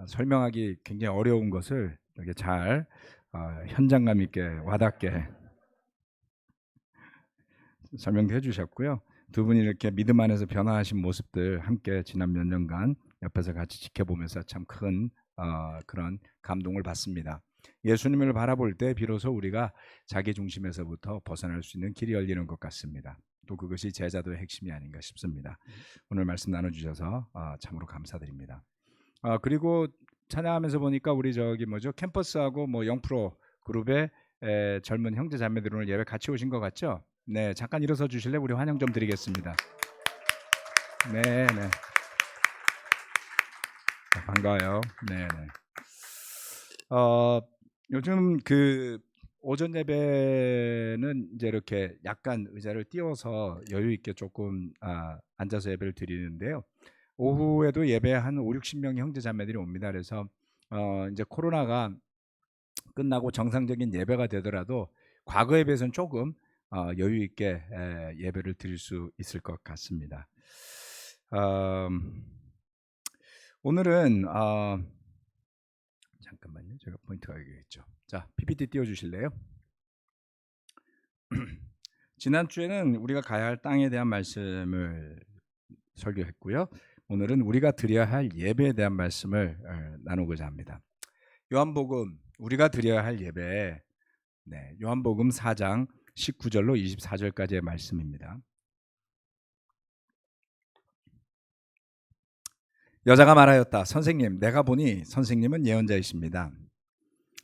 설명하기 굉장히 어려운 것을 이렇게 잘 현장감 있게 와닿게 설명도 해주셨고요. 두 분이 이렇게 믿음 안에서 변화하신 모습들 함께 지난 몇 년간 옆에서 같이 지켜보면서 참 큰 그런 감동을 받습니다. 예수님을 바라볼 때 비로소 우리가 자기 중심에서부터 벗어날 수 있는 길이 열리는 것 같습니다. 또 그것이 제자도의 핵심이 아닌가 싶습니다. 오늘 말씀 나눠주셔서 참으로 감사드립니다. 그리고 찬양하면서 보니까 우리 캠퍼스하고 뭐 영프로 그룹의 젊은 형제 자매들 오늘 예배 같이 오신 것 같죠? 네, 잠깐 일어서 주실래? 우리 환영 좀 드리겠습니다. 네, 네. 반가워요. 네, 네. 요즘 그 오전 예배는 이제 이렇게 약간 의자를 띄워서 여유 있게 조금 앉아서 예배를 드리는데요. 오후에도 예배 한 5, 60명의 형제 자매들이 옵니다. 그래서 이제 코로나가 끝나고 정상적인 예배가 되더라도 과거에 비해서는 조금 여유 있게 예배를 드릴 수 있을 것 같습니다. 오늘은 잠깐만요. 제가 포인트가 여기 있죠. 자, PPT 띄워주실래요? 지난주에는 우리가 가야 할 땅에 대한 말씀을 설교했고요. 오늘은 우리가 드려야 할 예배에 대한 말씀을 나누고자 합니다. 요한복음 우리가 드려야 할 예배, 요한복음 4장 19절로 24절까지의 말씀입니다. 여자가 말하였다. 선생님, 내가 보니 선생님은 예언자이십니다.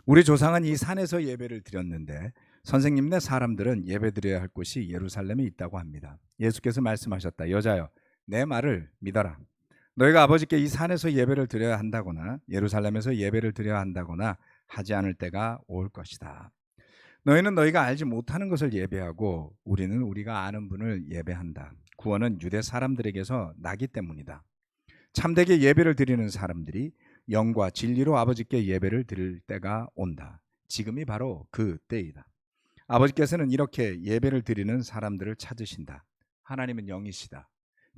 우리 조상은 이 산에서 예배를 드렸는데 선생님네 사람들은 예배드려야 할 곳이 예루살렘에 있다고 합니다. 예수께서 말씀하셨다. 여자여, 내 말을 믿어라. 너희가 아버지께 이 산에서 예배를 드려야 한다거나 예루살렘에서 예배를 드려야 한다거나 하지 않을 때가 올 것이다. 너희는 너희가 알지 못하는 것을 예배하고 우리는 우리가 아는 분을 예배한다. 구원은 유대 사람들에게서 나기 때문이다. 참되게 예배를 드리는 사람들이 영과 진리로 아버지께 예배를 드릴 때가 온다. 지금이 바로 그 때이다. 아버지께서는 이렇게 예배를 드리는 사람들을 찾으신다. 하나님은 영이시다.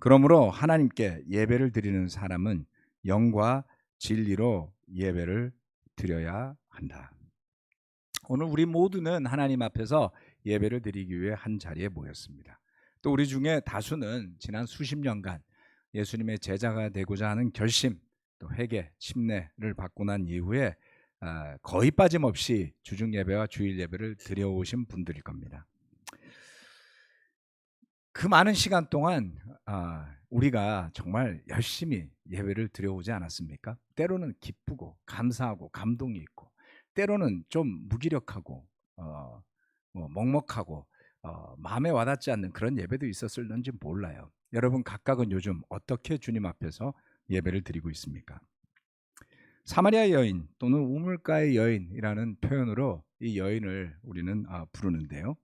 그러므로 하나님께 예배를 드리는 사람은 영과 진리로 예배를 드려야 한다. 오늘 우리 모두는 하나님 앞에서 예배를 드리기 위해 한 자리에 모였습니다. 또 우리 중에 다수는 지난 수십 년간 예수님의 제자가 되고자 하는 결심, 또 회개, 침례를 받고 난 이후에 거의 빠짐없이 주중 예배와 주일 예배를 드려오신 분들일 겁니다. 그 많은 시간 동안 우리가 정말 열심히 예배를 드려오지 않았습니까? 때로는 기쁘고 감사하고 감동이 있고, 때로는 좀 무기력하고 먹먹하고 마음에 와닿지 않는 그런 예배도 있었을는지 몰라요. 여러분 각각은 요즘 어떻게 주님 앞에서 예배를 드리고 있습니까? 사마리아 여인 또는 우물가의 여인이라는 표현으로 이 여인을 우리는 부르는데요.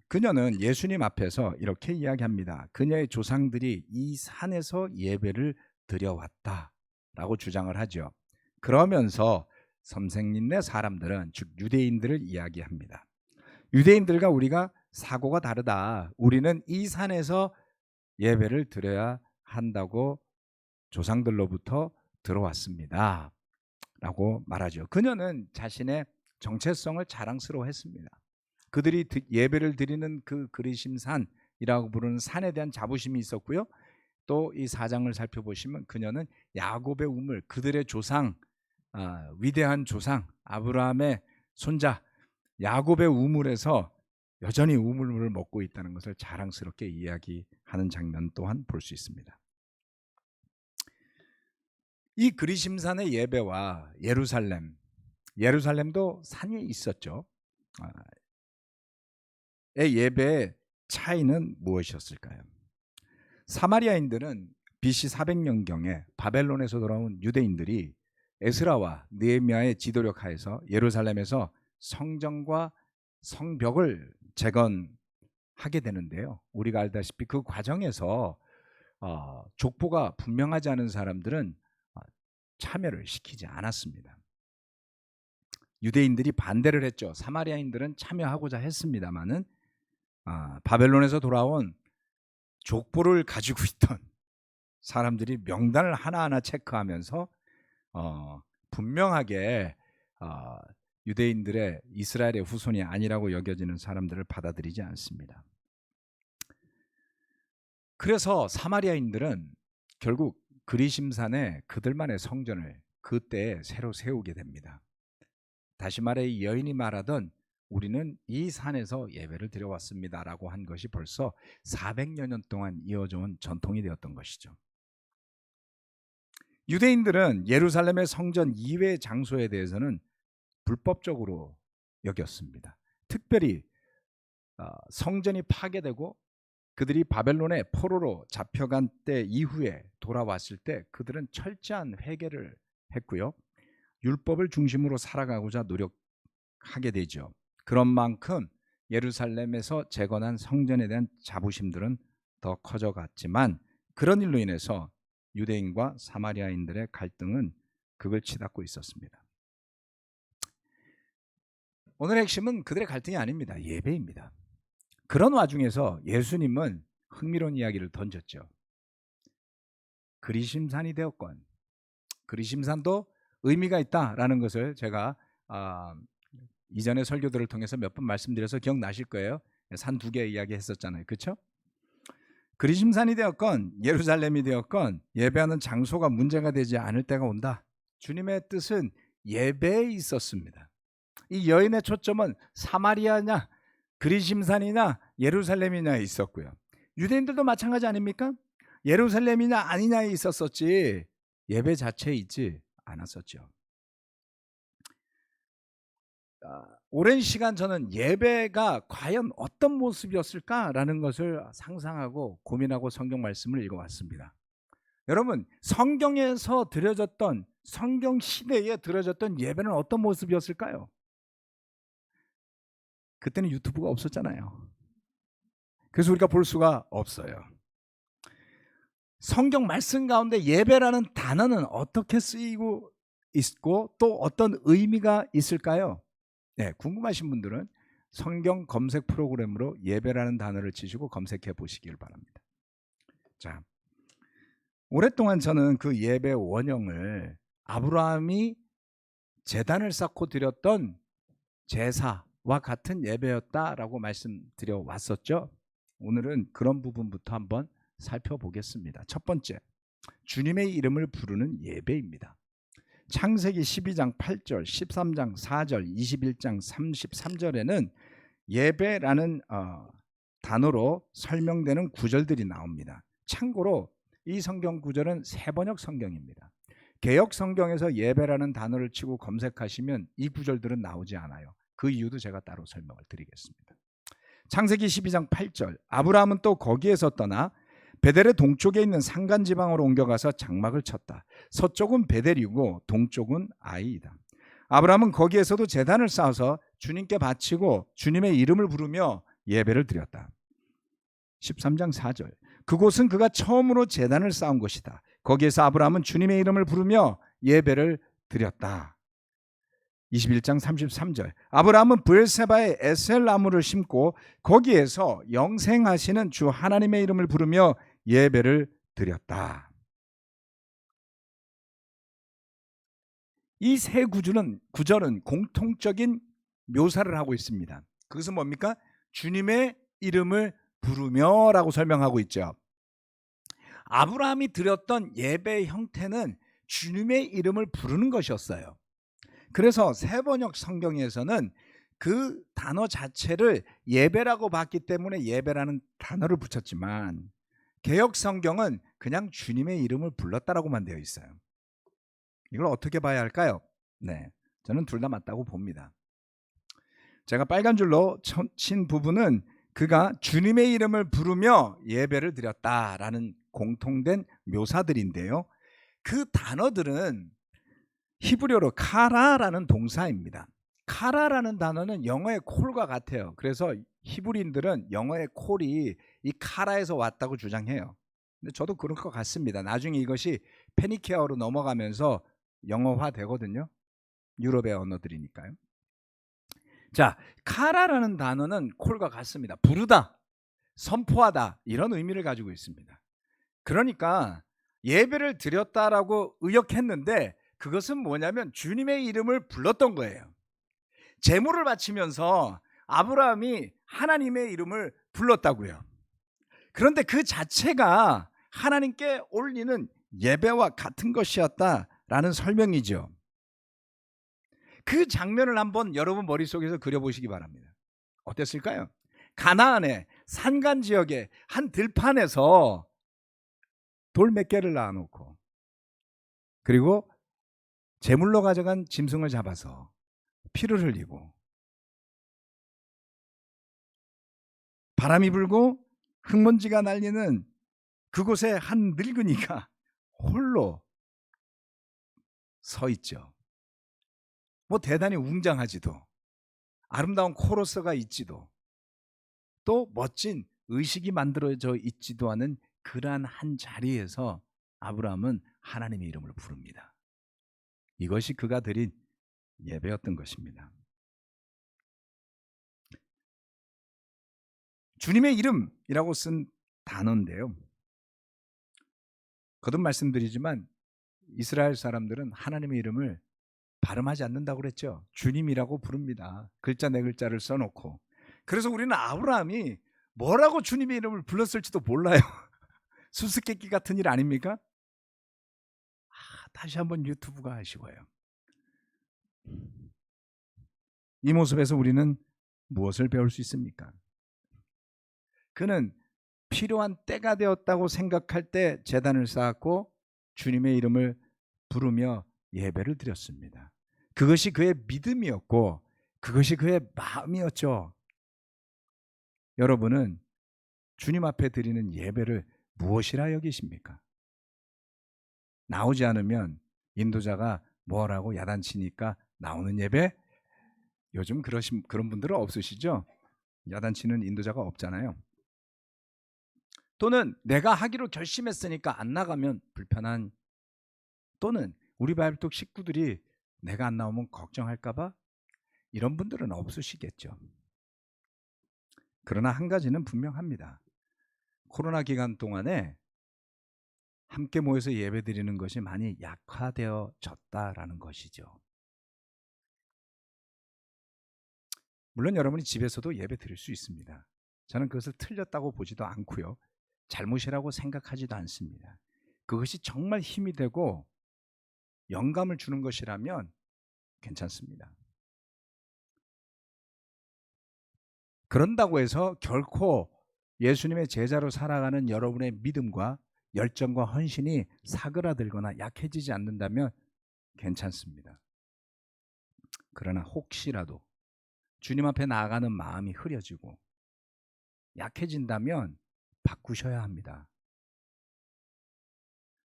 그녀는 예수님 앞에서 이렇게 이야기합니다. 그녀의 조상들이 이 산에서 예배를 드려왔다라고 주장을 하죠. 그러면서 선생님네 사람들은, 즉 유대인들을 이야기합니다. 유대인들과 우리가 사고가 다르다. 우리는 이 산에서 예배를 드려야 한다고 조상들로부터 들어왔습니다 라고 말하죠. 그녀는 자신의 정체성을 자랑스러워했습니다. 그들이 예배를 드리는 그 그리심산이라고 부르는 산에 대한 자부심이 있었고요. 또 이 사장을 살펴보시면 그녀는 야곱의 우물, 그들의 조상, 위대한 조상 아브라함의 손자 야곱의 우물에서 여전히 우물물을 먹고 있다는 것을 자랑스럽게 이야기하는 장면 또한 볼 수 있습니다. 이 그리심산의 예배와 예루살렘도 산이 있었죠. 예배의 차이는 무엇이었을까요? 사마리아인들은 BC 400년경에 바벨론에서 돌아온 유대인들이 에스라와 느헤미야의 지도력 하에서 예루살렘에서 성전과 성벽을 재건하게 되는데요. 우리가 알다시피 그 과정에서 족보가 분명하지 않은 사람들은 참여를 시키지 않았습니다. 유대인들이 반대를 했죠. 사마리아인들은 참여하고자 했습니다마는 바벨론에서 돌아온 족보를 가지고 있던 사람들이 명단을 하나하나 체크하면서 분명하게 유대인들의 이스라엘의 후손이 아니라고 여겨지는 사람들을 받아들이지 않습니다. 그래서 사마리아인들은 결국 그리심산에 그들만의 성전을 그때 새로 세우게 됩니다. 다시 말해 이 여인이 말하던 우리는 이 산에서 예배를 드려왔습니다라고 한 것이 벌써 400여 년 동안 이어져 온 전통이 되었던 것이죠. 유대인들은 예루살렘의 성전 이외의 장소에 대해서는 불법적으로 여겼습니다. 특별히 성전이 파괴되고 그들이 바벨론의 포로로 잡혀간 때 이후에 돌아왔을 때 그들은 철저한 회개를 했고요. 율법을 중심으로 살아가고자 노력하게 되죠. 그런 만큼 예루살렘에서 재건한 성전에 대한 자부심들은 더 커져갔지만 그런 일로 인해서 유대인과 사마리아인들의 갈등은 극을 치닫고 있었습니다. 오늘의 핵심은 그들의 갈등이 아닙니다. 예배입니다. 그런 와중에서 예수님은 흥미로운 이야기를 던졌죠. 그리심산이 되었건 그리심산도 의미가 있다라는 것을 제가 이전의 설교들을 통해서 몇 번 말씀드려서 기억나실 거예요. 산 두 개 이야기했었잖아요. 그렇죠? 그리심산이 되었건 예루살렘이 되었건 예배하는 장소가 문제가 되지 않을 때가 온다. 주님의 뜻은 예배에 있었습니다. 이 여인의 초점은 사마리아냐 그리심산이냐 예루살렘이냐에 있었고요. 유대인들도 마찬가지 아닙니까? 예루살렘이냐 아니냐에 있었었지 예배 자체에 있지 않았었죠. 오랜 시간 저는 예배가 과연 어떤 모습이었을까라는 것을 상상하고 고민하고 성경 말씀을 읽어왔습니다. 여러분, 성경에서 드려졌던 성경 시대에 드려졌던 예배는 어떤 모습이었을까요? 그때는 유튜브가 없었잖아요. 그래서 우리가 볼 수가 없어요. 성경 말씀 가운데 예배라는 단어는 어떻게 쓰이고 있고 또 어떤 의미가 있을까요? 네, 궁금하신 분들은 성경 검색 프로그램으로 예배라는 단어를 치시고 검색해 보시길 바랍니다. 자, 오랫동안 저는 그 예배 원형을 아브라함이 제단을 쌓고 드렸던 제사와 같은 예배였다라고 말씀드려 왔었죠. 오늘은 그런 부분부터 한번 살펴보겠습니다. 첫 번째, 주님의 이름을 부르는 예배입니다. 창세기 12장 8절, 13장 4절, 21장 33절에는 예배라는 단어로 설명되는 구절들이 나옵니다. 참고로 이 성경 구절은 세번역 성경입니다. 개역 성경에서 예배라는 단어를 치고 검색하시면 이 구절들은 나오지 않아요. 그 이유도 제가 따로 설명을 드리겠습니다. 창세기 12장 8절, 아브라함은 또 거기에서 떠나 베델의 동쪽에 있는 산간 지방으로 옮겨가서 장막을 쳤다. 서쪽은 베델이고 동쪽은 아이이다. 아브라함은 거기에서도 제단을 쌓아서 주님께 바치고 주님의 이름을 부르며 예배를 드렸다. 13장 4절, 그곳은 그가 처음으로 제단을 쌓은 곳이다. 거기에서 아브라함은 주님의 이름을 부르며 예배를 드렸다. 21장 33절, 아브라함은 브엘세바에 에셀 나무를 심고 거기에서 영생하시는 주 하나님의 이름을 부르며 예배를 드렸다. 이 세 구절은 공통적인 묘사를 하고 있습니다. 그것은 뭡니까? 주님의 이름을 부르며 라고 설명하고 있죠. 아브라함이 드렸던 예배의 형태는 주님의 이름을 부르는 것이었어요. 그래서 세번역 성경에서는 그 단어 자체를 예배라고 봤기 때문에 예배라는 단어를 붙였지만 개역 성경은 그냥 주님의 이름을 불렀다라고만 되어 있어요. 이걸 어떻게 봐야 할까요? 네, 저는 둘 다 맞다고 봅니다. 제가 빨간 줄로 친 부분은 그가 주님의 이름을 부르며 예배를 드렸다라는 공통된 묘사들인데요. 그 단어들은 히브리어로 카라라는 동사입니다. 카라라는 단어는 영어의 콜과 같아요. 그래서 히브리인들은 영어의 콜이 이 카라에서 왔다고 주장해요. 근데 저도 그럴 것 같습니다. 나중에 이것이 페니케어로 넘어가면서 영어화 되거든요. 유럽의 언어들이니까요. 자, 카라라는 단어는 콜과 같습니다. 부르다, 선포하다 이런 의미를 가지고 있습니다. 그러니까 예배를 드렸다라고 의역했는데 그것은 뭐냐면 주님의 이름을 불렀던 거예요. 제물을 바치면서 아브라함이 하나님의 이름을 불렀다고요. 그런데 그 자체가 하나님께 올리는 예배와 같은 것이었다라는 설명이죠. 그 장면을 한번 여러분 머릿속에서 그려보시기 바랍니다. 어땠을까요? 가나안의 산간 지역의 한 들판에서 돌 몇 개를 놔놓고 그리고 제물로 가져간 짐승을 잡아서 피를 흘리고 바람이 불고 흙먼지가 날리는 그곳에 한 늙은이가 홀로 서 있죠. 뭐 대단히 웅장하지도 아름다운 코러스가 있지도 또 멋진 의식이 만들어져 있지도 않은 그러한 한 자리에서 아브라함은 하나님의 이름을 부릅니다. 이것이 그가 드린 예배였던 것입니다. 주님의 이름이라고 쓴 단어인데요. 거듭 말씀드리지만 이스라엘 사람들은 하나님의 이름을 발음하지 않는다고 그랬죠. 주님이라고 부릅니다. 글자 네 글자를 써놓고. 그래서 우리는 아브라함이 뭐라고 주님의 이름을 불렀을지도 몰라요. 수수께끼 같은 일 아닙니까? 다시 한번 유튜브가 아쉬워요. 이 모습에서 우리는 무엇을 배울 수 있습니까? 그는 필요한 때가 되었다고 생각할 때 제단을 쌓았고 주님의 이름을 부르며 예배를 드렸습니다. 그것이 그의 믿음이었고 그것이 그의 마음이었죠. 여러분은 주님 앞에 드리는 예배를 무엇이라 여기십니까? 나오지 않으면 인도자가 뭐라고 야단치니까 나오는 예배? 요즘 그런 분들은 없으시죠? 야단치는 인도자가 없잖아요. 또는 내가 하기로 결심했으니까 안 나가면 불편한, 또는 우리 바이블톡 식구들이 내가 안 나오면 걱정할까 봐, 이런 분들은 없으시겠죠. 그러나 한 가지는 분명합니다. 코로나 기간 동안에 함께 모여서 예배드리는 것이 많이 약화되어졌다라는 것이죠. 물론 여러분이 집에서도 예배 드릴 수 있습니다. 저는 그것을 틀렸다고 보지도 않고요. 잘못이라고 생각하지도 않습니다. 그것이 정말 힘이 되고 영감을 주는 것이라면 괜찮습니다. 그런다고 해서 결코 예수님의 제자로 살아가는 여러분의 믿음과 열정과 헌신이 사그라들거나 약해지지 않는다면 괜찮습니다. 그러나 혹시라도 주님 앞에 나아가는 마음이 흐려지고 약해진다면 바꾸셔야 합니다.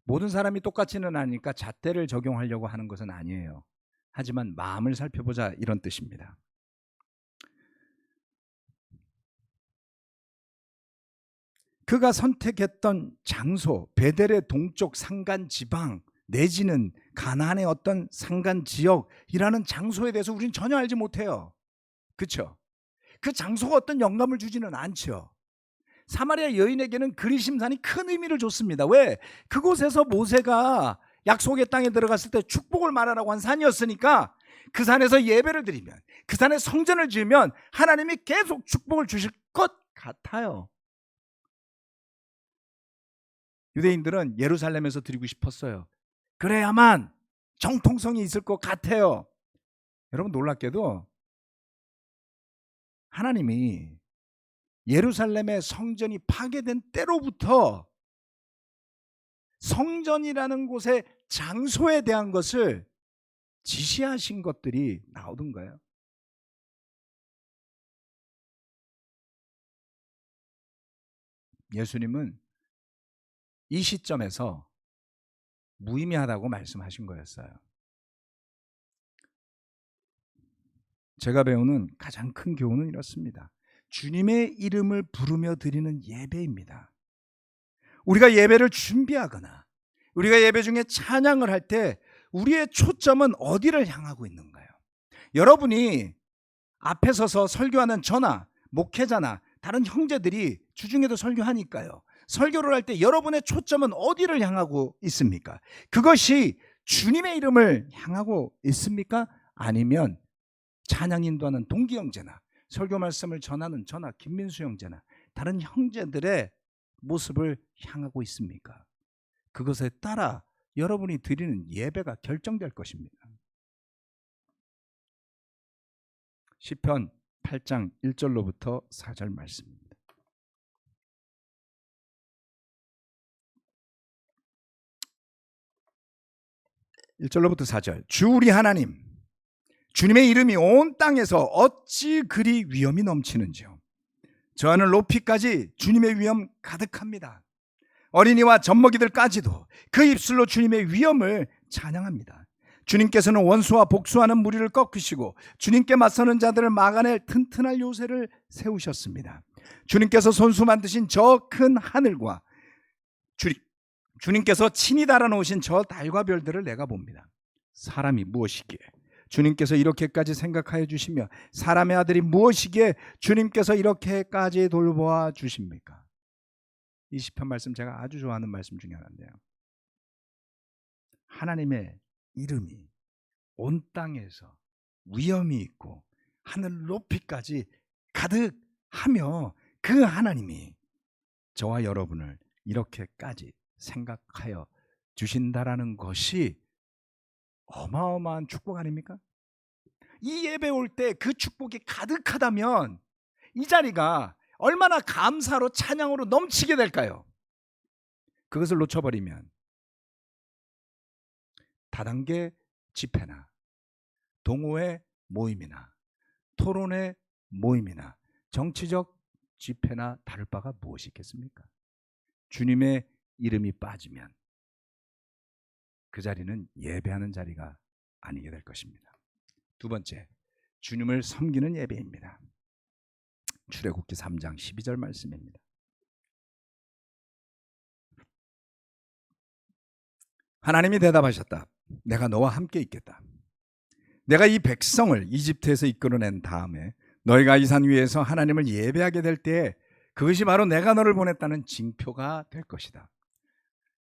모든 사람이 똑같지는 않으니까 잣대를 적용하려고 하는 것은 아니에요. 하지만 마음을 살펴보자, 이런 뜻입니다. 그가 선택했던 장소, 베델의 동쪽 산간 지방 내지는 가나안의 어떤 산간 지역이라는 장소에 대해서 우리는 전혀 알지 못해요. 그렇죠? 그 장소가 어떤 영감을 주지는 않죠. 사마리아 여인에게는 그리심산이 큰 의미를 줬습니다. 왜? 그곳에서 모세가 약속의 땅에 들어갔을 때 축복을 말하라고 한 산이었으니까 그 산에서 예배를 드리면, 그 산에 성전을 지으면 하나님이 계속 축복을 주실 것 같아요. 유대인들은 예루살렘에서 드리고 싶었어요. 그래야만 정통성이 있을 것 같아요. 여러분, 놀랍게도 하나님이 예루살렘의 성전이 파괴된 때로부터 성전이라는 곳의 장소에 대한 것을 지시하신 것들이 나오던 거예요. 예수님은 이 시점에서 무의미하다고 말씀하신 거였어요. 제가 배우는 가장 큰 교훈은 이렇습니다. 주님의 이름을 부르며 드리는 예배입니다. 우리가 예배를 준비하거나 우리가 예배 중에 찬양을 할 때 우리의 초점은 어디를 향하고 있는가요? 여러분이 앞에 서서 설교하는 저나 목회자나 다른 형제들이 주중에도 설교하니까요. 설교를 할 때 여러분의 초점은 어디를 향하고 있습니까? 그것이 주님의 이름을 향하고 있습니까? 아니면 찬양 인도하는 동기 형제나 설교 말씀을 전하는 저나 김민수 형제나 다른 형제들의 모습을 향하고 있습니까? 그것에 따라 여러분이 드리는 예배가 결정될 것입니다. 시편 8장 1절로부터 4절 말씀입니다. 1절로부터 4절. 주 우리 하나님, 주님의 이름이 온 땅에서 어찌 그리 위엄이 넘치는지요. 저 하늘 높이까지 주님의 위엄 가득합니다. 어린이와 젖먹이들까지도 그 입술로 주님의 위엄을 찬양합니다. 주님께서는 원수와 복수하는 무리를 꺾으시고 주님께 맞서는 자들을 막아낼 튼튼한 요새를 세우셨습니다. 주님께서 손수 만드신 저 큰 하늘과 주님께서 친히 달아놓으신 저 달과 별들을 내가 봅니다. 사람이 무엇이기에 주님께서 이렇게까지 생각하여 주시며 사람의 아들이 무엇이기에 주님께서 이렇게까지 돌보아 주십니까? 이 시편 말씀 제가 아주 좋아하는 말씀 중에 하나인데요. 하나님의 이름이 온 땅에서 위엄이 있고 하늘 높이까지 가득하며 그 하나님이 저와 여러분을 이렇게까지 생각하여 주신다라는 것이 어마어마한 축복 아닙니까? 이 예배 올 때 그 축복이 가득하다면 이 자리가 얼마나 감사로 찬양으로 넘치게 될까요? 그것을 놓쳐버리면 다단계 집회나 동호회 모임이나 토론회 모임이나 정치적 집회나 다를 바가 무엇이 있겠습니까? 주님의 이름이 빠지면 그 자리는 예배하는 자리가 아니게 될 것입니다. 두 번째, 주님을 섬기는 예배입니다. 출애굽기 3장 12절 말씀입니다. 하나님이 대답하셨다. 내가 너와 함께 있겠다. 내가 이 백성을 이집트에서 이끌어낸 다음에 너희가 이 산 위에서 하나님을 예배하게 될 때에 그것이 바로 내가 너를 보냈다는 징표가 될 것이다.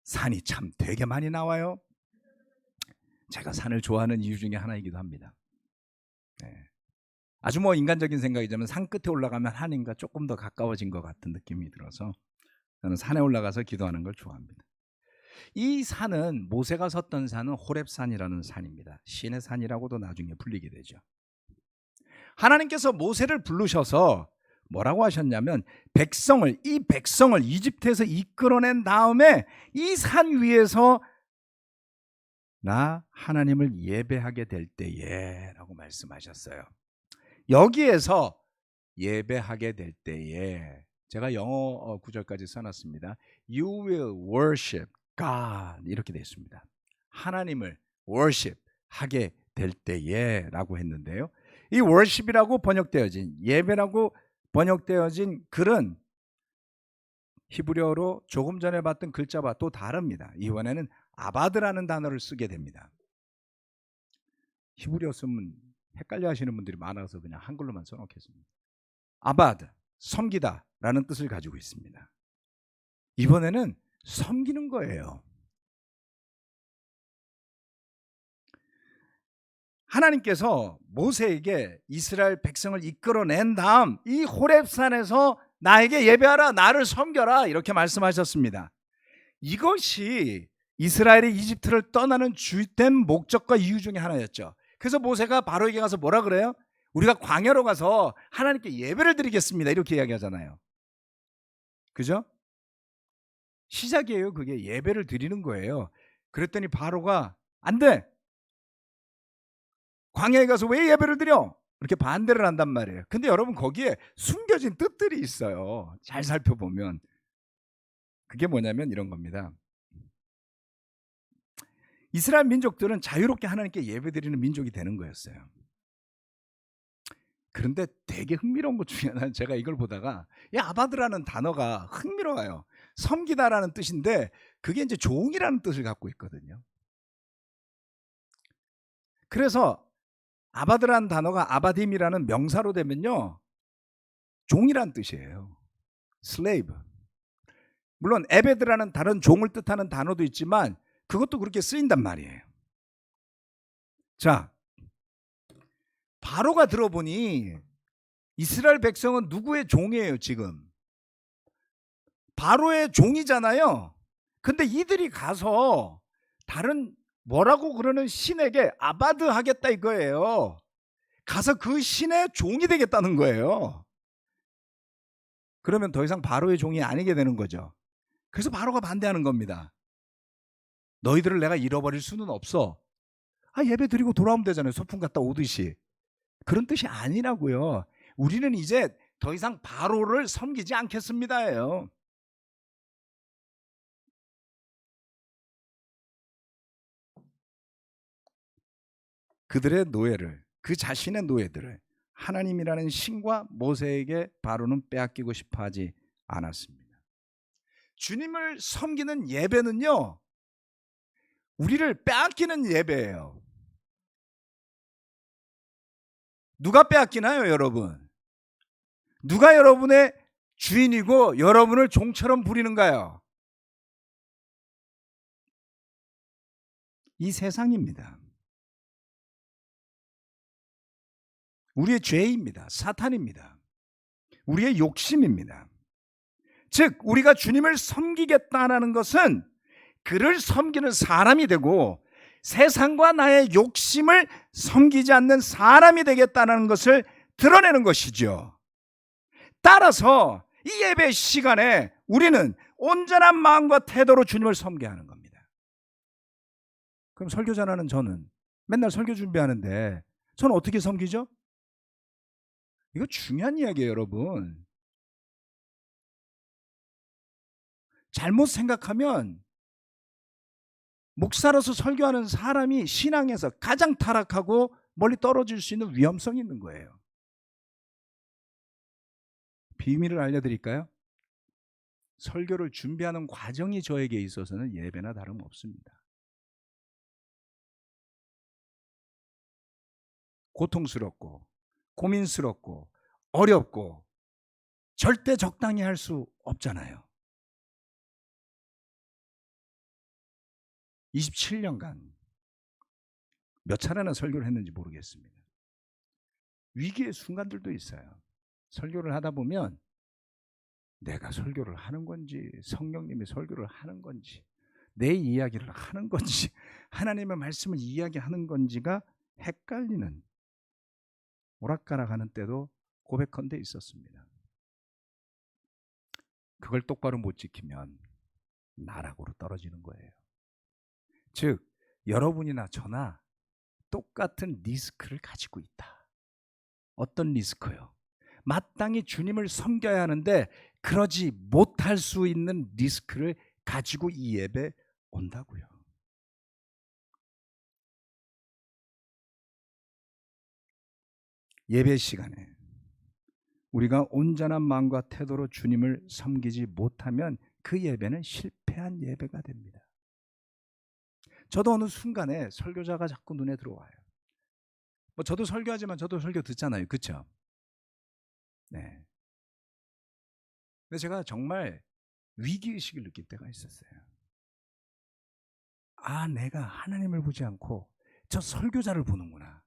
산이 참 되게 많이 나와요. 제가 산을 좋아하는 이유 중에 하나이기도 합니다. 네. 아주 인간적인 생각이지만 산 끝에 올라가면 하나님과 조금 더 가까워진 것 같은 느낌이 들어서 저는 산에 올라가서 기도하는 걸 좋아합니다. 이 산은 모세가 섰던 산은 호렙산이라는 산입니다. 신의 산이라고도 나중에 불리게 되죠. 하나님께서 모세를 부르셔서 뭐라고 하셨냐면 이 백성을 이집트에서 이끌어낸 다음에 이 산 위에서 나 하나님을 예배하게 될 때에 라고 말씀하셨어요. 여기에서 예배하게 될 때에 제가 영어 구절까지 써놨습니다. You will worship God 이렇게 되어 있습니다. 하나님을 worship 하게 될 때에 라고 했는데요. 이 worship이라고 번역되어진 예배라고 번역되어진 글은 히브리어로 조금 전에 봤던 글자와 또 다릅니다. 이번에는 아바드라는 단어를 쓰게 됩니다. 히브리어 쓰면 헷갈려 하시는 분들이 많아서 그냥 한글로만 써놓겠습니다. 아바드, 섬기다 라는 뜻을 가지고 있습니다. 이번에는 섬기는 거예요. 하나님께서 모세에게 이스라엘 백성을 이끌어낸 다음 이 호렙산에서 나에게 예배하라, 나를 섬겨라 이렇게 말씀하셨습니다. 이것이 이스라엘이 이집트를 떠나는 주된 목적과 이유 중에 하나였죠. 그래서 모세가 바로에게 가서 뭐라 그래요? 우리가 광야로 가서 하나님께 예배를 드리겠습니다 이렇게 이야기하잖아요. 그죠? 시작이에요. 그게 예배를 드리는 거예요. 그랬더니 바로가 안 돼. 광야에 가서 왜 예배를 드려? 이렇게 반대를 한단 말이에요. 근데 여러분 거기에 숨겨진 뜻들이 있어요. 잘 살펴보면. 그게 뭐냐면 이런 겁니다. 이스라엘 민족들은 자유롭게 하나님께 예배드리는 민족이 되는 거였어요. 그런데 되게 흥미로운 것 중에 하나는 제가 이걸 보다가 이 아바드라는 단어가 흥미로워요. 섬기다라는 뜻인데 그게 이제 종이라는 뜻을 갖고 있거든요. 그래서 아바드라는 단어가 아바딤이라는 명사로 되면요 종이란 뜻이에요. slave. 물론 에베드라는 다른 종을 뜻하는 단어도 있지만 그것도 그렇게 쓰인단 말이에요. 자, 바로가 들어보니 이스라엘 백성은 누구의 종이에요 지금? 바로의 종이잖아요. 근데 이들이 가서 다른 뭐라고 그러는 신에게 아바드 하겠다 이거예요. 가서 그 신의 종이 되겠다는 거예요. 그러면 더 이상 바로의 종이 아니게 되는 거죠. 그래서 바로가 반대하는 겁니다. 너희들을 내가 잃어버릴 수는 없어. 예배 드리고 돌아오면 되잖아요. 소풍 갔다 오듯이. 그런 뜻이 아니라고요. 우리는 이제 더 이상 바로를 섬기지 않겠습니다예요. 그들의 노예를, 그 자신의 노예들을 하나님이라는 신과 모세에게 바로는 빼앗기고 싶어 하지 않았습니다. 주님을 섬기는 예배는요, 우리를 빼앗기는 예배예요. 누가 빼앗기나요, 여러분? 누가 여러분의 주인이고 여러분을 종처럼 부리는가요? 이 세상입니다. 우리의 죄입니다. 사탄입니다. 우리의 욕심입니다. 즉 우리가 주님을 섬기겠다는 것은 그를 섬기는 사람이 되고 세상과 나의 욕심을 섬기지 않는 사람이 되겠다는 것을 드러내는 것이죠. 따라서 이 예배 시간에 우리는 온전한 마음과 태도로 주님을 섬겨야 하는 겁니다. 그럼 설교자라는 저는 맨날 설교 준비하는데 저는 어떻게 섬기죠? 이거 중요한 이야기예요, 여러분. 잘못 생각하면 목사로서 설교하는 사람이 신앙에서 가장 타락하고 멀리 떨어질 수 있는 위험성이 있는 거예요. 비밀을 알려드릴까요? 설교를 준비하는 과정이 저에게 있어서는 예배나 다름없습니다. 고통스럽고 고민스럽고 어렵고 절대 적당히 할 수 없잖아요. 27년간 몇 차례나 설교를 했는지 모르겠습니다. 위기의 순간들도 있어요. 설교를 하다 보면 내가 설교를 하는 건지 성령님이 설교를 하는 건지 내 이야기를 하는 건지 하나님의 말씀을 이야기하는 건지가 헷갈리는 오락가락하는 때도 고백컨대 있었습니다. 그걸 똑바로 못 지키면 나락으로 떨어지는 거예요. 즉 여러분이나 저나 똑같은 리스크를 가지고 있다. 어떤 리스크요? 마땅히 주님을 섬겨야 하는데 그러지 못할 수 있는 리스크를 가지고 이 예배 온다고요. 예배 시간에 우리가 온전한 마음과 태도로 주님을 섬기지 못하면 그 예배는 실패한 예배가 됩니다. 저도 어느 순간에 설교자가 자꾸 눈에 들어와요. 저도 설교하지만 저도 설교 듣잖아요. 그렇죠? 네. 근데 제가 정말 위기의식을 느낄 때가 있었어요. 내가 하나님을 보지 않고 저 설교자를 보는구나.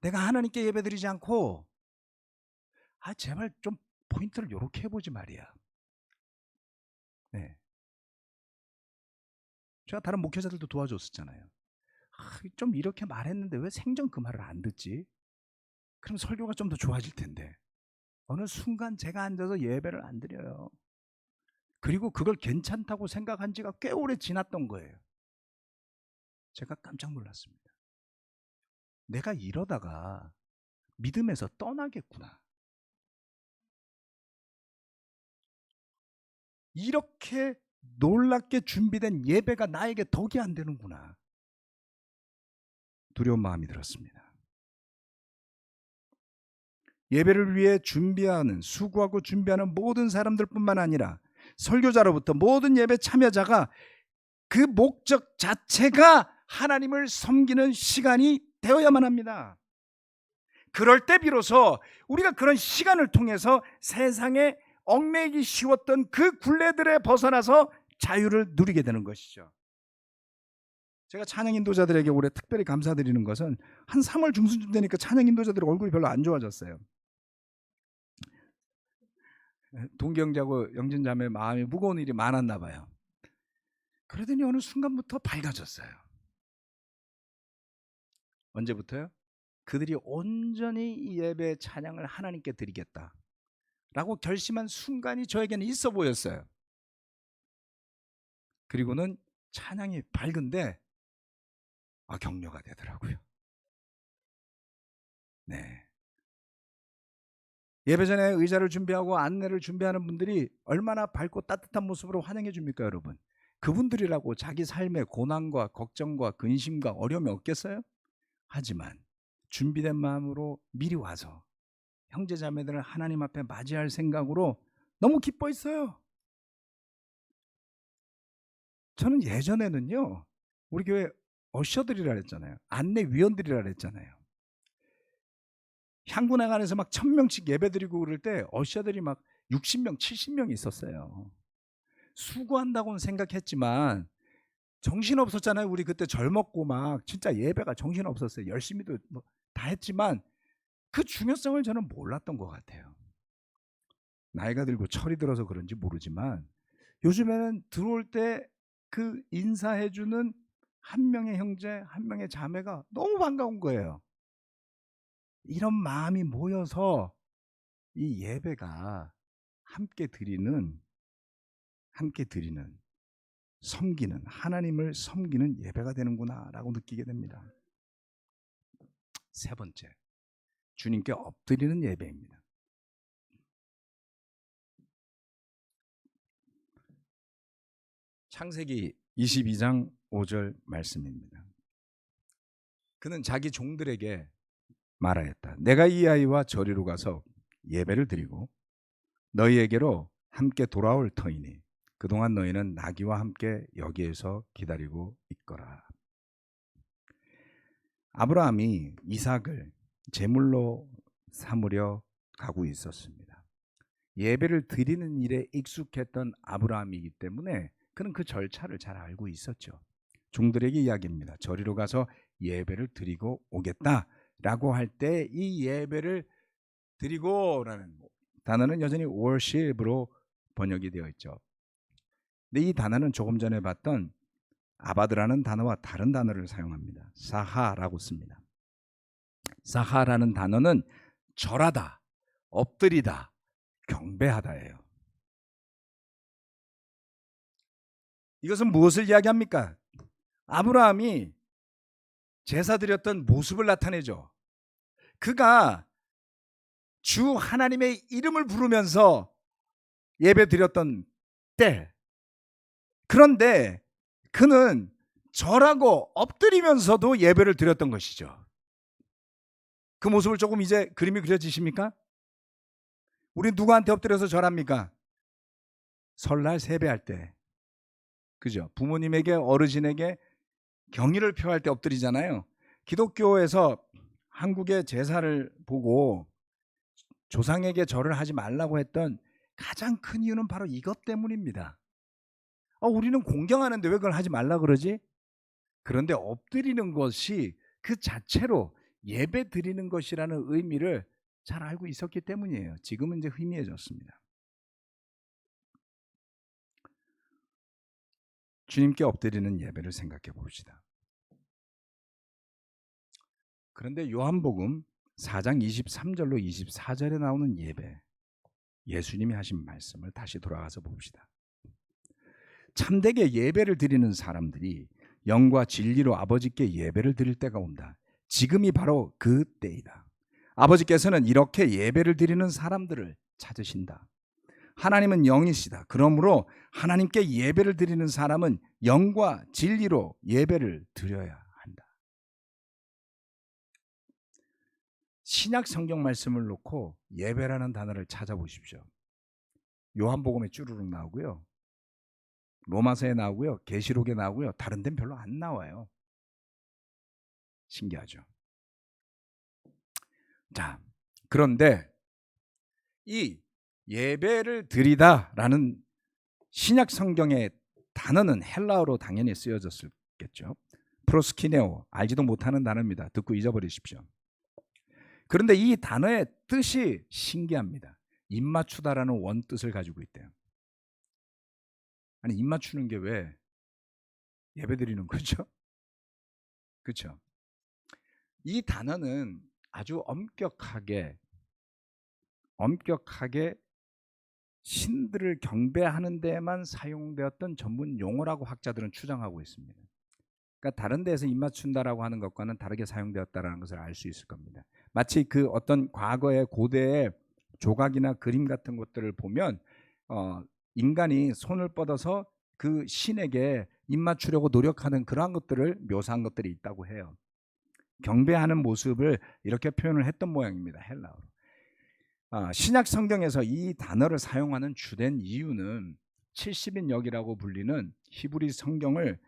내가 하나님께 예배드리지 않고 제발 좀 포인트를 이렇게 해보지 말이야. 네. 제가 다른 목회자들도 도와줬었잖아요. 좀 이렇게 말했는데 왜 생전 그 말을 안 듣지? 그럼 설교가 좀 더 좋아질 텐데. 어느 순간 제가 앉아서 예배를 안 드려요. 그리고 그걸 괜찮다고 생각한 지가 꽤 오래 지났던 거예요. 제가 깜짝 놀랐습니다. 내가 이러다가 믿음에서 떠나겠구나. 이렇게 놀랍게 준비된 예배가 나에게 덕이 안 되는구나. 두려운 마음이 들었습니다. 예배를 위해 준비하는, 수고하고 준비하는 모든 사람들뿐만 아니라 설교자로부터 모든 예배 참여자가 그 목적 자체가 하나님을 섬기는 시간이 되어야만 합니다. 그럴 때 비로소 우리가 그런 시간을 통해서 세상에 얽매이기 쉬웠던 그 굴레들에 벗어나서 자유를 누리게 되는 것이죠. 제가 찬양 인도자들에게 올해 특별히 감사드리는 것은 한 3월 중순쯤 되니까 찬양 인도자들의 얼굴이 별로 안 좋아졌어요. 동경자고 영진자매 마음이 무거운 일이 많았나 봐요. 그러더니 어느 순간부터 밝아졌어요. 언제부터요? 그들이 온전히 이 예배 찬양을 하나님께 드리겠다 라고 결심한 순간이 저에게는 있어 보였어요. 그리고는 찬양이 밝은데 격려가 되더라고요. 네. 예배 전에 의자를 준비하고 안내를 준비하는 분들이 얼마나 밝고 따뜻한 모습으로 환영해 줍니까, 여러분? 그분들이라고 자기 삶의 고난과 걱정과 근심과 어려움이 없겠어요? 하지만 준비된 마음으로 미리 와서 형제 자매들을 하나님 앞에 맞이할 생각으로 너무 기뻐했어요. 저는 예전에는요, 우리 교회 어셔들이라 그랬잖아요. 안내위원들이라 그랬잖아요. 향구나가 안에서 막 1000명씩 예배드리고 그럴 때 어셔들이 막 60명, 70명이 있었어요. 수고한다고는 생각했지만 정신없었잖아요. 우리 그때 젊었고 막 진짜 예배가 정신없었어요. 열심히도 뭐 다 했지만 그 중요성을 저는 몰랐던 것 같아요. 나이가 들고 철이 들어서 그런지 모르지만 요즘에는 들어올 때 그 인사해주는 한 명의 형제, 한 명의 자매가 너무 반가운 거예요. 이런 마음이 모여서 이 예배가 함께 드리는 섬기는, 하나님을 섬기는 예배가 되는구나라고 느끼게 됩니다. 세 번째, 주님께 엎드리는 예배입니다. 창세기 22장 5절 말씀입니다. 그는 자기 종들에게 말하였다. 내가 이 아이와 저리로 가서 예배를 드리고 너희에게로 함께 돌아올 터이니 그동안 너희는 나귀와 함께 여기에서 기다리고 있거라. 아브라함이 이삭을 제물로 삼으려 가고 있었습니다. 예배를 드리는 일에 익숙했던 아브라함이기 때문에 그는 그 절차를 잘 알고 있었죠. 종들에게 이야기합니다. 저리로 가서 예배를 드리고 오겠다라고 할 때 이 예배를 드리고라는 단어는 여전히 worship으로 번역이 되어 있죠. 근데 이 단어는 조금 전에 봤던 아바드라는 단어와 다른 단어를 사용합니다. 사하라고 씁니다. 사하라는 단어는 절하다, 엎드리다, 경배하다예요. 이것은 무엇을 이야기합니까? 아브라함이 제사 드렸던 모습을 나타내죠. 그가 주 하나님의 이름을 부르면서 예배 드렸던 때, 그런데 그는 절하고 엎드리면서도 예배를 드렸던 것이죠. 그 모습을 조금 이제 그림이 그려지십니까? 우리 누구한테 엎드려서 절합니까? 설날 세배할 때, 그죠? 부모님에게, 어르신에게 경의를 표할 때 엎드리잖아요. 기독교에서 한국의 제사를 보고 조상에게 절을 하지 말라고 했던 가장 큰 이유는 바로 이것 때문입니다. 우리는 공경하는데 왜 그걸 하지 말라 그러지? 그런데 엎드리는 것이 그 자체로 예배 드리는 것이라는 의미를 잘 알고 있었기 때문이에요. 지금은 이제 희미해졌습니다. 주님께 엎드리는 예배를 생각해 봅시다. 그런데 요한복음 4장 23절로 24절에 나오는 예배, 예수님이 하신 말씀을 다시 돌아가서 봅시다. 참되게 예배를 드리는 사람들이 영과 진리로 아버지께 예배를 드릴 때가 온다. 지금이 바로 그 때이다. 아버지께서는 이렇게 예배를 드리는 사람들을 찾으신다. 하나님은 영이시다. 그러므로 하나님께 예배를 드리는 사람은 영과 진리로 예배를 드려야 한다. 신약 성경 말씀을 놓고 예배라는 단어를 찾아보십시오. 요한복음에 쭈루룩 나오고요. 로마서에 나오고요. 계시록에 나오고요. 다른 데는 별로 안 나와요. 신기하죠. 자, 그런데 이 예배를 드리다라는 신약 성경의 단어는 헬라어로 당연히 쓰여졌겠죠. 프로스키네오, 알지도 못하는 단어입니다. 듣고 잊어버리십시오. 그런데 이 단어의 뜻이 신기합니다. 입맞추다라는 원뜻을 가지고 있대요. 아니, 입맞추는 게 왜 예배드리는 거죠? 그렇죠? 이 단어는 아주 엄격하게 신들을 경배하는 데에만 사용되었던 전문 용어라고 학자들은 추정하고 있습니다. 그러니까 다른 데에서 입맞춘다라고 하는 것과는 다르게 사용되었다라는 것을 알 수 있을 겁니다. 마치 그 어떤 과거의 고대의 조각이나 그림 같은 것들을 보면 인간이 손을 뻗어서 그 신에게 입맞추려고 노력하는 그러한 것들을 묘사한 것들이 있다고 해요. 경배하는 모습을 이렇게 표현을 했던 모양입니다. 헬라어로. 신약 성경에서 이 단어를 사용하는 주된 이유는 70인역이라고 불리는 히브리 성경을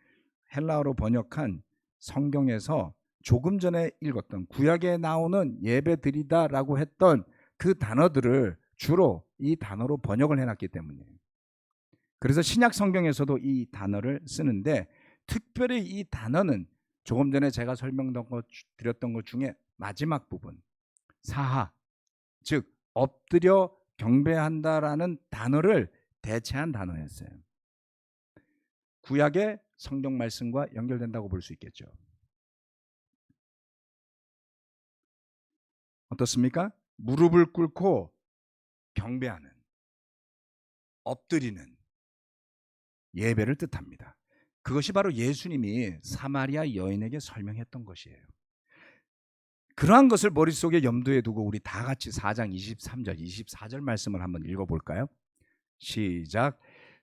헬라어로 번역한 성경에서 조금 전에 읽었던 구약에 나오는 예배드리다라고 했던 그 단어들을 주로 이 단어로 번역을 해놨기 때문이에요. 그래서 신약 성경에서도 이 단어를 쓰는데 특별히 이 단어는 조금 전에 제가 설명드렸던 것 중에 마지막 부분 사하, 즉 엎드려 경배한다라는 단어를 대체한 단어였어요. 구약의 성경 말씀과 연결된다고 볼 수 있겠죠. 어떻습니까? 무릎을 꿇고 경배하는, 엎드리는 예배를 뜻합니다. 그것이 바로 예수님이 사마리아 여인에게 설명했던 것이에요. 그러한 것을 머릿속에 염두에 두고 우리 다 같이 4장 23절, 24절 말씀을 한번 읽어볼까요? 시작.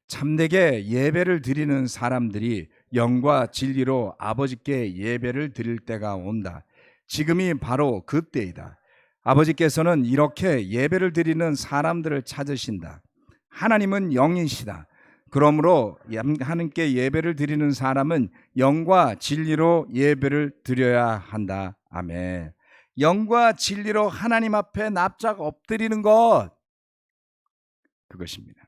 참되게 예배를 드리는 사람들이 영과 진리로 아버지께 예배를 드릴 때가 온다. 지금이 바로 그때이다. 아버지께서는 이렇게 예배를 드리는 사람들을 찾으신다. 하나님은 영이시다. 그러므로 하나님께 예배를 드리는 사람은 영과 진리로 예배를 드려야 한다. 아멘. 영과 진리로 하나님 앞에 납작 엎드리는 것, 그것입니다.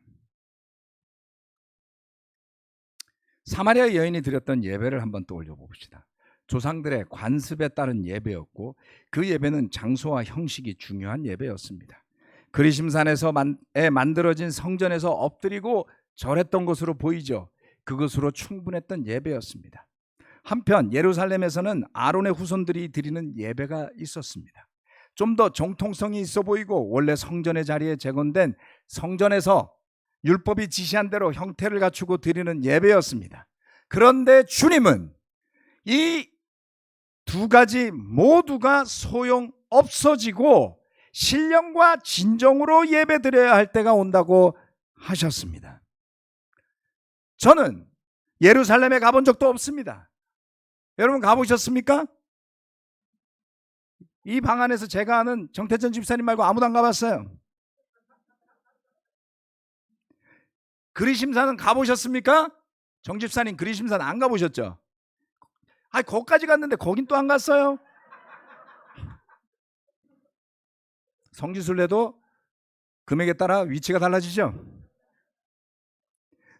사마리아 여인이 드렸던 예배를 한번 떠올려 봅시다. 조상들의 관습에 따른 예배였고 그 예배는 장소와 형식이 중요한 예배였습니다. 그리심산에서 만들어진 성전에서 엎드리고 절했던 것으로 보이죠. 그것으로 충분했던 예배였습니다. 한편 예루살렘에서는 아론의 후손들이 드리는 예배가 있었습니다. 좀 더 정통성이 있어 보이고 원래 성전의 자리에 재건된 성전에서 율법이 지시한 대로 형태를 갖추고 드리는 예배였습니다. 그런데 주님은 이 두 가지 모두가 소용 없어지고 신령과 진정으로 예배드려야 할 때가 온다고 하셨습니다. 저는 예루살렘에 가본 적도 없습니다. 여러분 가보셨습니까? 이 방 안에서 제가 아는 정태천 집사님 말고 아무도 안 가봤어요. 그리심산은 가보셨습니까? 정 집사님 그리심산 안 가보셨죠? 거기까지 갔는데 거긴 또 안 갔어요. 성지순례도 금액에 따라 위치가 달라지죠.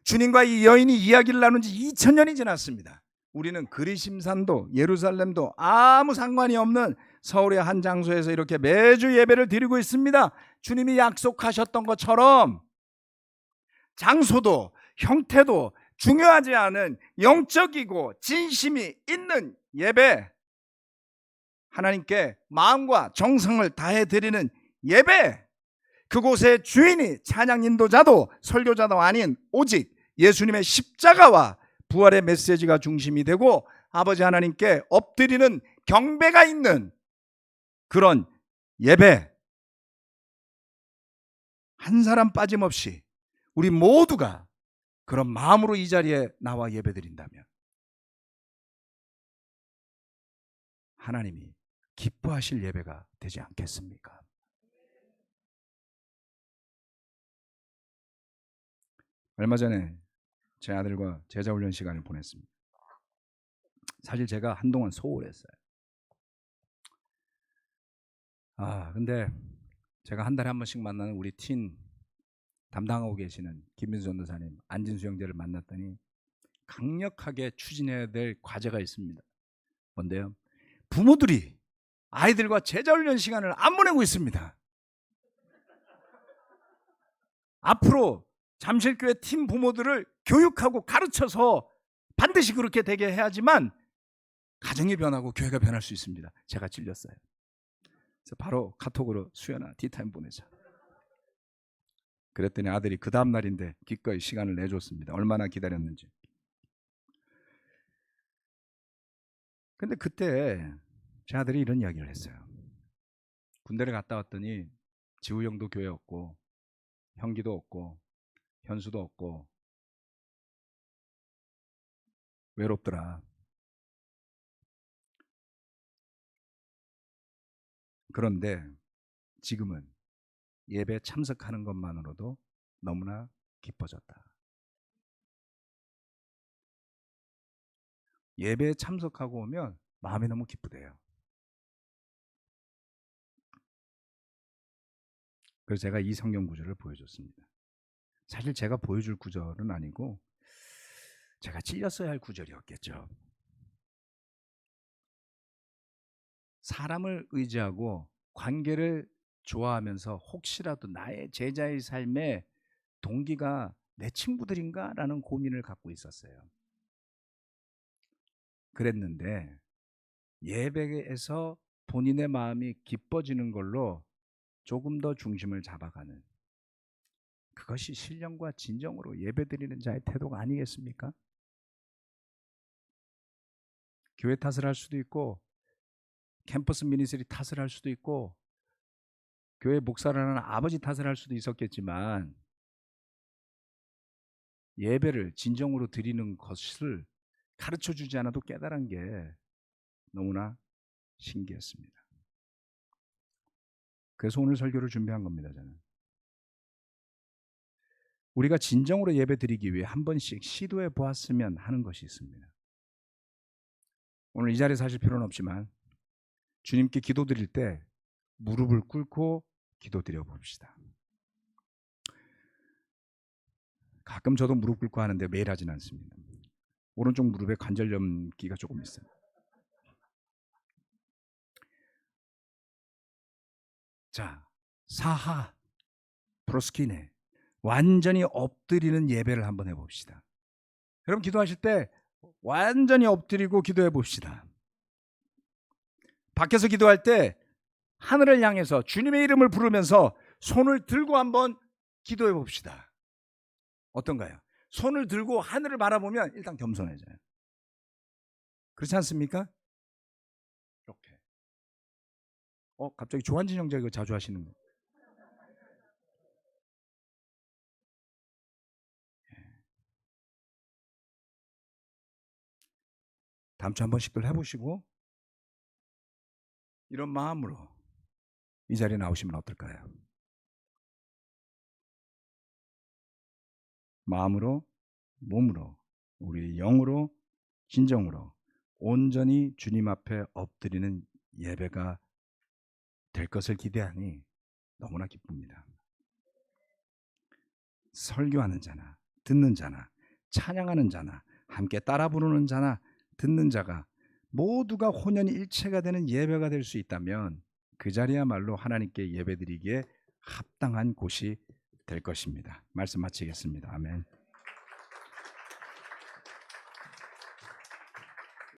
주님과 이 여인이 이야기를 나눈 지 2000년이 지났습니다. 우리는 그리심산도 예루살렘도 아무 상관이 없는 서울의 한 장소에서 이렇게 매주 예배를 드리고 있습니다. 주님이 약속하셨던 것처럼 장소도 형태도 중요하지 않은 영적이고 진심이 있는 예배, 하나님께 마음과 정성을 다해 드리는 예배, 그곳의 주인이 찬양 인도자도 설교자도 아닌 오직 예수님의 십자가와 부활의 메시지가 중심이 되고 아버지 하나님께 엎드리는 경배가 있는 그런 예배, 한 사람 빠짐없이 우리 모두가 그런 마음으로 이 자리에 나와 예배드린다면 하나님이 기뻐하실 예배가 되지 않겠습니까? 얼마 전에 제 아들과 제자훈련 시간을 보냈습니다. 사실 제가 한동안 소홀했어요. 근데 제가 한 달에 한 번씩 만나는 우리 틴 담당하고 계시는 김민수 전도사님, 안진수 형제를 만났더니 강력하게 추진해야 될 과제가 있습니다. 뭔데요? 부모들이 아이들과 제자훈련 시간을 안 보내고 있습니다. 앞으로 잠실교회 팀 부모들을 교육하고 가르쳐서 반드시 그렇게 되게 해야지만 가정이 변하고 교회가 변할 수 있습니다. 제가 찔렸어요. 그래서 바로 카톡으로 수연아 티타임 보내자. 그랬더니 아들이 그 다음 날인데 기꺼이 시간을 내줬습니다. 얼마나 기다렸는지. 근데 그때 제 아들이 이런 이야기를 했어요. 군대를 갔다 왔더니 지우 형도 교회 없고 형기도 없고 현수도 없고 외롭더라. 그런데 지금은 예배 참석하는 것만으로도 너무나 기뻐졌다. 예배에 참석하고 오면 마음이 너무 기쁘대요. 그래서 제가 이 성경 구절을 보여줬습니다. 사실 제가 보여줄 구절은 아니고 제가 찔렸어야 할 구절이었겠죠. 사람을 의지하고 관계를 좋아하면서 혹시라도 나의 제자의 삶에 동기가 내 친구들인가? 라는 고민을 갖고 있었어요. 그랬는데 예배에서 본인의 마음이 기뻐지는 걸로 조금 더 중심을 잡아가는, 그것이 신령과 진정으로 예배드리는 자의 태도가 아니겠습니까? 교회 탓을 할 수도 있고 캠퍼스 미니스트리 탓을 할 수도 있고 교회 목사라는 아버지 탓을 할 수도 있었겠지만 예배를 진정으로 드리는 것을 가르쳐주지 않아도 깨달은 게 너무나 신기했습니다. 그래서 오늘 설교를 준비한 겁니다. 저는 우리가 진정으로 예배 드리기 위해 한 번씩 시도해 보았으면 하는 것이 있습니다. 오늘 이 자리에 사실 필요는 없지만 주님께 기도드릴 때 무릎을 꿇고 기도드려 봅시다. 가끔 저도 무릎 꿇고 하는데 매일 하진 않습니다. 오른쪽 무릎에 관절염기가 조금 있어요. 자, 사하 프로스키네, 완전히 엎드리는 예배를 한번 해봅시다. 여러분 기도하실 때 완전히 엎드리고 기도해 봅시다. 밖에서 기도할 때 하늘을 향해서 주님의 이름을 부르면서 손을 들고 한번 기도해 봅시다. 어떤가요? 손을 들고 하늘을 바라보면 일단 겸손해져요. 그렇지 않습니까? 이렇게. 갑자기 조한진 형제가 이거 자주 하시는 거. 다음 주 한 번씩들 해보시고 이런 마음으로 이 자리에 나오시면 어떨까요? 마음으로, 몸으로, 우리 영으로, 진정으로 온전히 주님 앞에 엎드리는 예배가 될 것을 기대하니 너무나 기쁩니다. 설교하는 자나 듣는 자나 찬양하는 자나 함께 따라 부르는 자나 듣는 자가 모두가 혼연일체가 되는 예배가 될 수 있다면 그 자리야말로 하나님께 예배드리기에 합당한 곳이 될 것입니다. 말씀 마치겠습니다. 아멘.